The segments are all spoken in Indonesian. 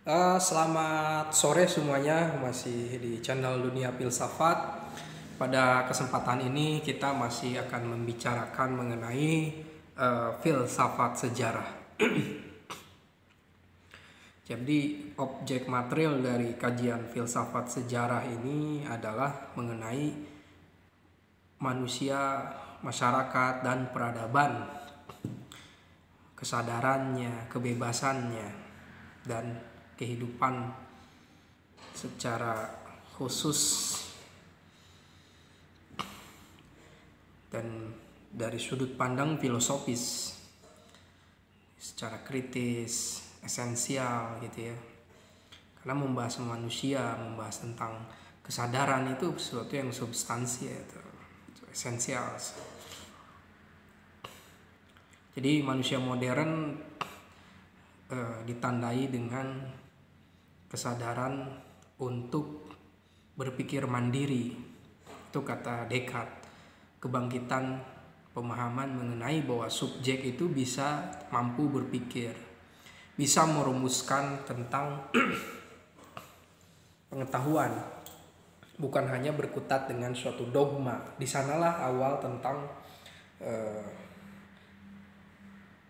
Selamat sore semuanya, masih di channel Dunia Filsafat. Pada kesempatan ini kita masih akan membicarakan mengenai filsafat sejarah. Jadi objek material dari kajian filsafat sejarah ini adalah mengenai manusia, masyarakat, dan peradaban, kesadarannya, kebebasannya, dan kehidupan secara khusus dan dari sudut pandang filosofis secara kritis, esensial gitu ya. Karena membahas manusia, membahas tentang kesadaran itu sesuatu yang substansi itu esensial. Jadi manusia modern ditandai dengan kesadaran untuk berpikir mandiri. Itu kata Descartes. Kebangkitan pemahaman mengenai bahwa subjek itu bisa mampu berpikir, bisa merumuskan tentang pengetahuan, bukan hanya berkutat dengan suatu dogma. Di sanalah awal tentang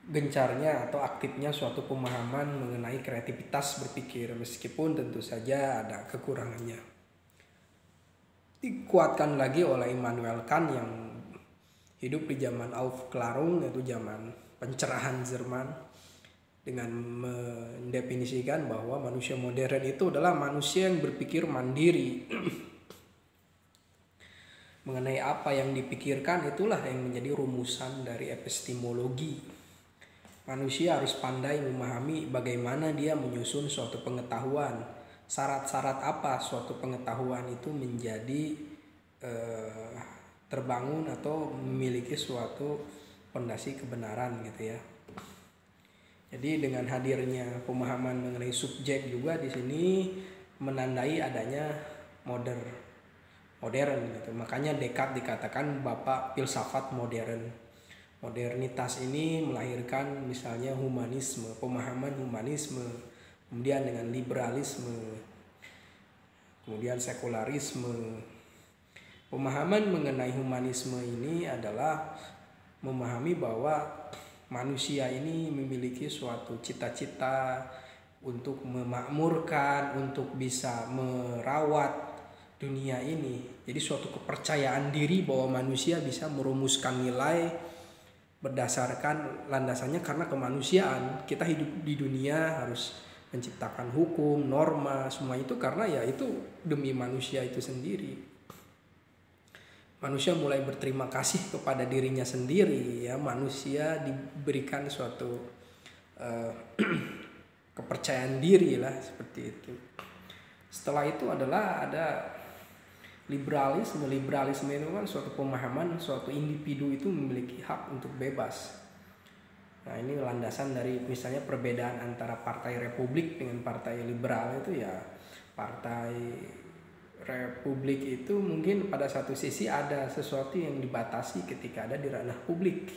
gencarnya atau aktifnya suatu pemahaman mengenai kreativitas berpikir, meskipun tentu saja ada kekurangannya. Dikuatkan lagi oleh Immanuel Kant yang hidup di zaman Aufklärung, yaitu zaman pencerahan Jerman, dengan mendefinisikan bahwa manusia modern itu adalah manusia yang berpikir mandiri. Mengenai apa yang dipikirkan itulah yang menjadi rumusan dari epistemologi. Manusia harus pandai memahami bagaimana dia menyusun suatu pengetahuan. Syarat-syarat apa suatu pengetahuan itu menjadi terbangun atau memiliki suatu fondasi kebenaran gitu ya. Jadi dengan hadirnya pemahaman mengenai subjek juga di sini menandai adanya modern gitu. Makanya Descartes dikatakan bapak filsafat modern. Modernitas ini melahirkan misalnya humanisme, pemahaman humanisme, kemudian dengan liberalisme, kemudian sekularisme. Pemahaman mengenai humanisme ini adalah memahami bahwa manusia ini memiliki suatu cita-cita untuk memakmurkan, untuk bisa merawat dunia ini. Jadi suatu kepercayaan diri bahwa manusia bisa merumuskan nilai berdasarkan landasannya karena kemanusiaan. Kita hidup di dunia harus menciptakan hukum, norma, semua itu karena ya itu demi manusia itu sendiri. Manusia mulai berterima kasih kepada dirinya sendiri ya, manusia diberikan suatu kepercayaan diri lah seperti itu. Setelah itu adalah ada liberalisme. Liberalisme itu kan suatu pemahaman suatu individu itu memiliki hak untuk bebas. Nah ini landasan dari misalnya perbedaan antara partai Republik dengan partai liberal itu ya, partai Republik itu mungkin pada satu sisi ada sesuatu yang dibatasi ketika ada di ranah publik.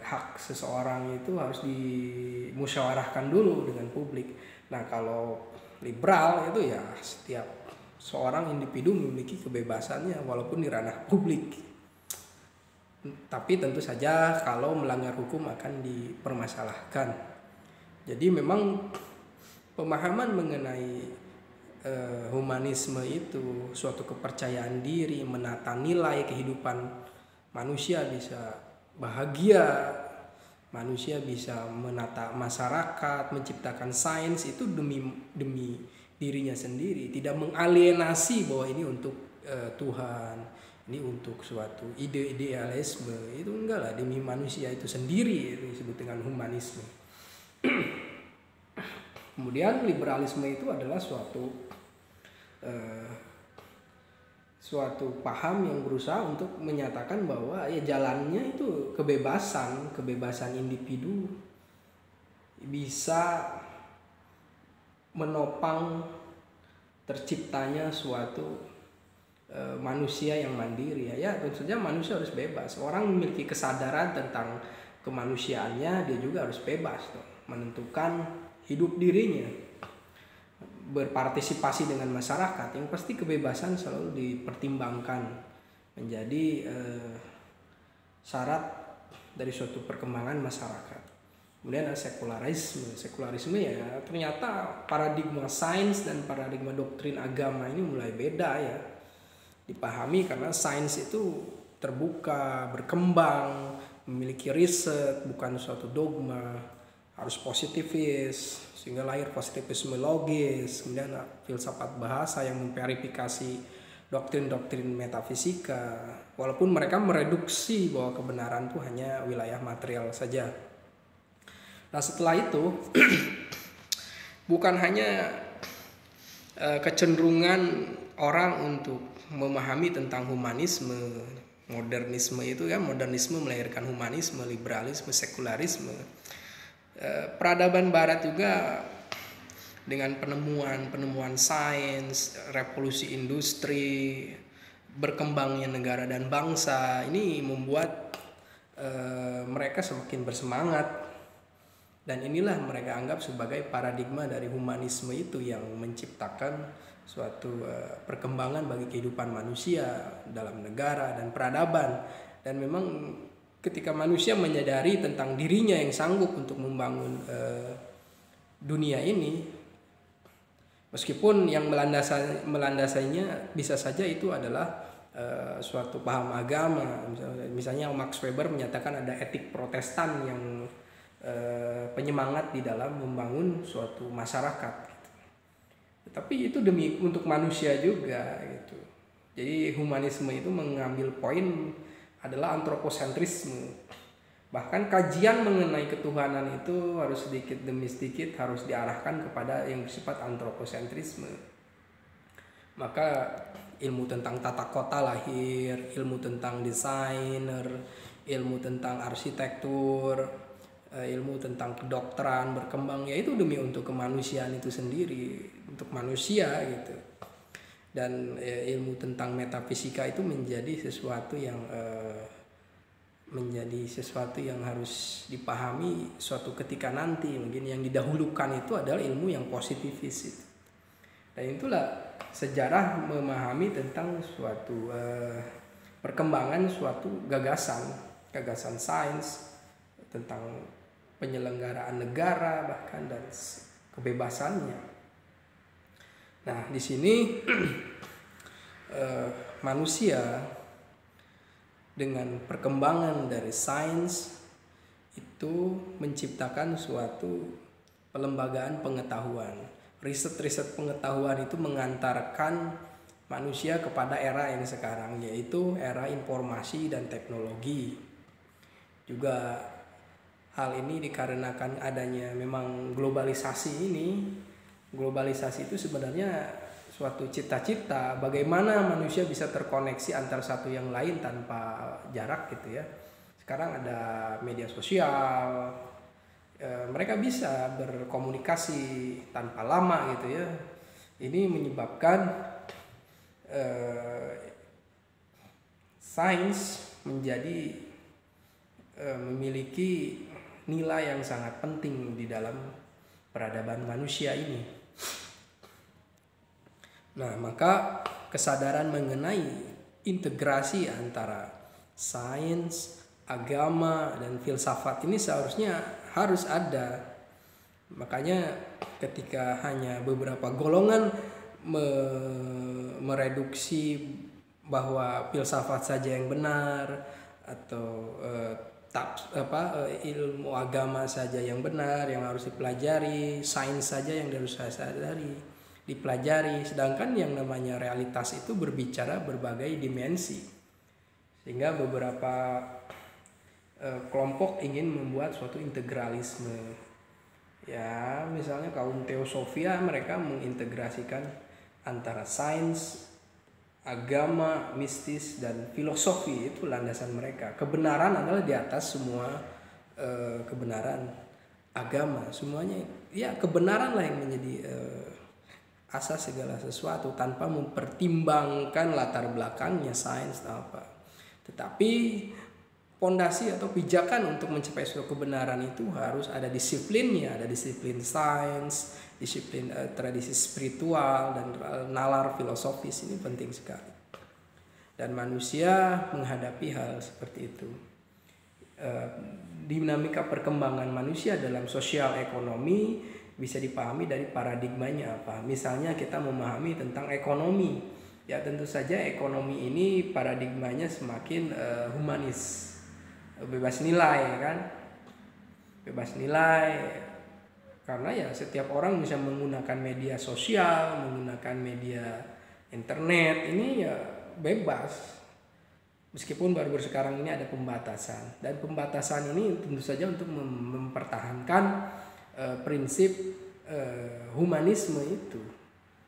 Hak seseorang itu harus dimusyawarahkan dulu dengan publik. Nah kalau liberal itu ya setiap seorang individu memiliki kebebasannya walaupun di ranah publik. Tapi tentu saja kalau melanggar hukum akan dipermasalahkan. Jadi memang pemahaman mengenai humanisme itu suatu kepercayaan diri, menata nilai kehidupan manusia bisa bahagia, manusia bisa menata masyarakat, menciptakan sains itu demi dirinya sendiri, tidak mengalienasi bahwa ini untuk Tuhan, ini untuk suatu idealisme, itu enggak lah, demi manusia itu sendiri, itu disebut dengan humanisme. Kemudian liberalisme itu adalah suatu paham yang berusaha untuk menyatakan bahwa ya jalannya itu kebebasan individu bisa menopang terciptanya suatu manusia yang mandiri ya tentu saja manusia harus bebas. Orang memiliki kesadaran tentang kemanusiaannya, dia juga harus bebas menentukan hidup dirinya, berpartisipasi dengan masyarakat, yang pasti kebebasan selalu dipertimbangkan menjadi syarat dari suatu perkembangan masyarakat. Kemudian ada sekularisme ya ternyata paradigma sains dan paradigma doktrin agama ini mulai beda ya dipahami, karena sains itu terbuka, berkembang, memiliki riset, bukan suatu dogma, harus positivis, sehingga lahir positivisme logis. Kemudian filsafat bahasa yang memverifikasi doktrin-doktrin metafisika, walaupun mereka mereduksi bahwa kebenaran itu hanya wilayah material saja. Nah setelah itu bukan hanya kecenderungan orang untuk memahami tentang humanisme, modernisme itu kan, modernisme melahirkan humanisme, liberalisme, sekularisme. Peradaban barat juga dengan penemuan sains, revolusi industri, berkembangnya negara dan bangsa, ini membuat mereka semakin bersemangat. Dan inilah mereka anggap sebagai paradigma dari humanisme itu yang menciptakan suatu perkembangan bagi kehidupan manusia dalam negara dan peradaban. Dan memang ketika manusia menyadari tentang dirinya yang sanggup untuk membangun dunia ini, meskipun yang melandasainya bisa saja itu adalah suatu paham agama. Misalnya Max Weber menyatakan ada etik Protestan yang penyemangat di dalam membangun suatu masyarakat gitu. Tapi itu demi untuk manusia juga gitu. Jadi humanisme itu mengambil poin adalah antroposentrisme. Bahkan kajian mengenai ketuhanan itu harus sedikit demi sedikit harus diarahkan kepada yang bersifat antroposentrisme. Maka ilmu tentang tata kota lahir, ilmu tentang desainer, ilmu tentang arsitektur, ilmu tentang kedokteran berkembang, yaitu demi untuk kemanusiaan itu sendiri, untuk manusia gitu. Dan ilmu tentang metafisika itu menjadi sesuatu yang harus dipahami suatu ketika nanti. Mungkin yang didahulukan itu adalah ilmu yang positivis itu. Dan itulah sejarah memahami tentang suatu perkembangan suatu gagasan sains tentang penyelenggaraan negara bahkan dan kebebasannya. Nah di sini manusia dengan perkembangan dari sains itu menciptakan suatu pelembagaan pengetahuan. Riset-riset pengetahuan itu mengantarkan manusia kepada era yang sekarang, yaitu era informasi dan teknologi. Juga hal ini dikarenakan adanya memang globalisasi ini. Globalisasi itu sebenarnya suatu cita-cita bagaimana manusia bisa terkoneksi antar satu yang lain tanpa jarak gitu ya. Sekarang ada media sosial, mereka bisa berkomunikasi tanpa lama gitu ya. Ini menyebabkan sains menjadi memiliki nilai yang sangat penting di dalam peradaban manusia ini. Nah, maka kesadaran mengenai integrasi antara sains, agama, dan filsafat ini seharusnya harus ada. Makanya ketika hanya beberapa golongan mereduksi bahwa filsafat saja yang benar atau ilmu agama saja yang benar yang harus dipelajari, sains saja yang harus dipelajari, sedangkan yang namanya realitas itu berbicara berbagai dimensi, sehingga beberapa kelompok ingin membuat suatu integralisme ya. Misalnya kaum teosofia, mereka mengintegrasikan antara sains, agama, mistis, dan filosofi. Itu landasan mereka. Kebenaran adalah di atas semua kebenaran agama. Semuanya ya kebenaran lah yang menjadi asas segala sesuatu tanpa mempertimbangkan latar belakangnya sains atau apa. Tetapi pondasi atau pijakan untuk mencapai suatu kebenaran itu harus ada disiplinnya, ada disiplin sains, disiplin tradisi spiritual, dan nalar filosofis. Ini penting sekali. Dan manusia menghadapi hal seperti itu. Dinamika perkembangan manusia dalam sosial ekonomi bisa dipahami dari paradigmanya apa. Misalnya kita memahami tentang ekonomi, ya tentu saja ekonomi ini paradigmanya semakin humanis, bebas nilai kan, bebas nilai, karena ya setiap orang bisa menggunakan media sosial, menggunakan media internet, ini ya bebas. Meskipun baru sekarang ini ada pembatasan, dan pembatasan ini tentu saja untuk mempertahankan prinsip humanisme itu,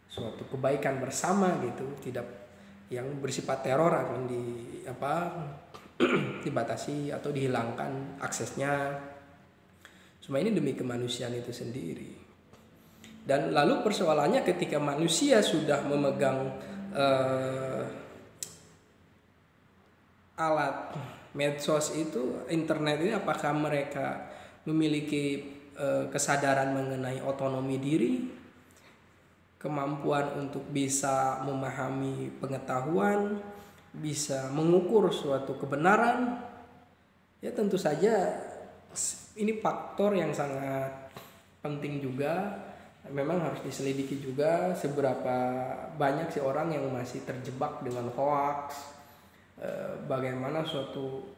suatu kebaikan bersama gitu, tidak yang bersifat teror akan dibatasi atau dihilangkan aksesnya. Semua ini demi kemanusiaan itu sendiri. Dan lalu persoalannya ketika manusia sudah memegang alat medsos itu, internet ini, apakah mereka memiliki kesadaran mengenai otonomi diri, kemampuan untuk bisa memahami pengetahuan, bisa mengukur suatu kebenaran? Ya tentu saja ini faktor yang sangat penting juga. Memang harus diselidiki juga seberapa banyak sih orang yang masih terjebak dengan hoax, bagaimana suatu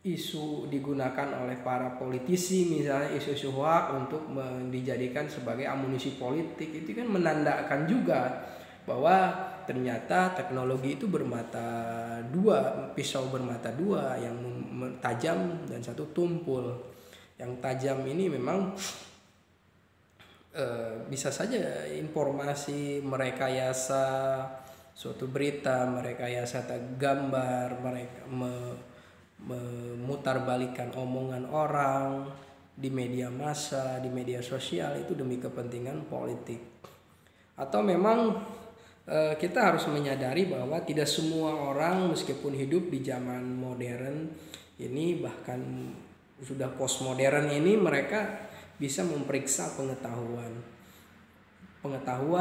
isu digunakan oleh para politisi, misalnya isu-isu hoax untuk dijadikan sebagai amunisi politik. Itu kan menandakan juga bahwa ternyata teknologi itu bermata dua, pisau bermata dua, yang tajam dan satu tumpul. Yang tajam ini memang bisa saja informasi merekayasa suatu berita, merekayasa gambar, mereka memutarbalikkan omongan orang di media massa, di media sosial, itu demi kepentingan politik. Atau memang kita harus menyadari bahwa tidak semua orang, meskipun hidup di zaman modern ini, bahkan sudah postmodern ini, mereka bisa memeriksa pengetahuan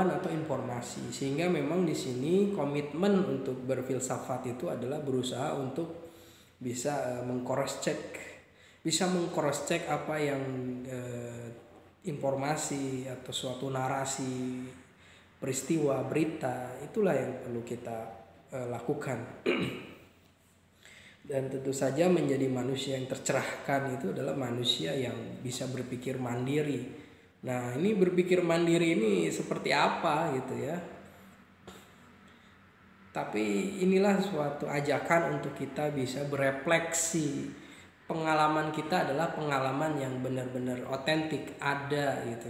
atau informasi. Sehingga memang di sini komitmen untuk berfilsafat itu adalah berusaha untuk bisa mengcross check apa yang informasi atau suatu narasi, peristiwa, berita, itulah yang perlu kita lakukan. Dan tentu saja menjadi manusia yang tercerahkan itu adalah manusia yang bisa berpikir mandiri. Nah, ini berpikir mandiri ini seperti apa gitu ya. Tapi inilah suatu ajakan untuk kita bisa berefleksi. Pengalaman kita adalah pengalaman yang benar-benar otentik, ada gitu.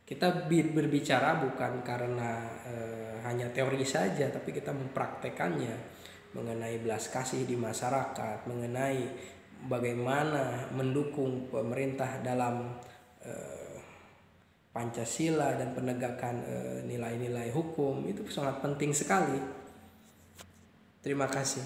Kita berbicara bukan karena hanya teori saja, tapi kita mempraktekannya mengenai belas kasih di masyarakat, mengenai bagaimana mendukung pemerintah dalam Pancasila dan penegakan nilai-nilai hukum. Itu sangat penting sekali. Terima kasih.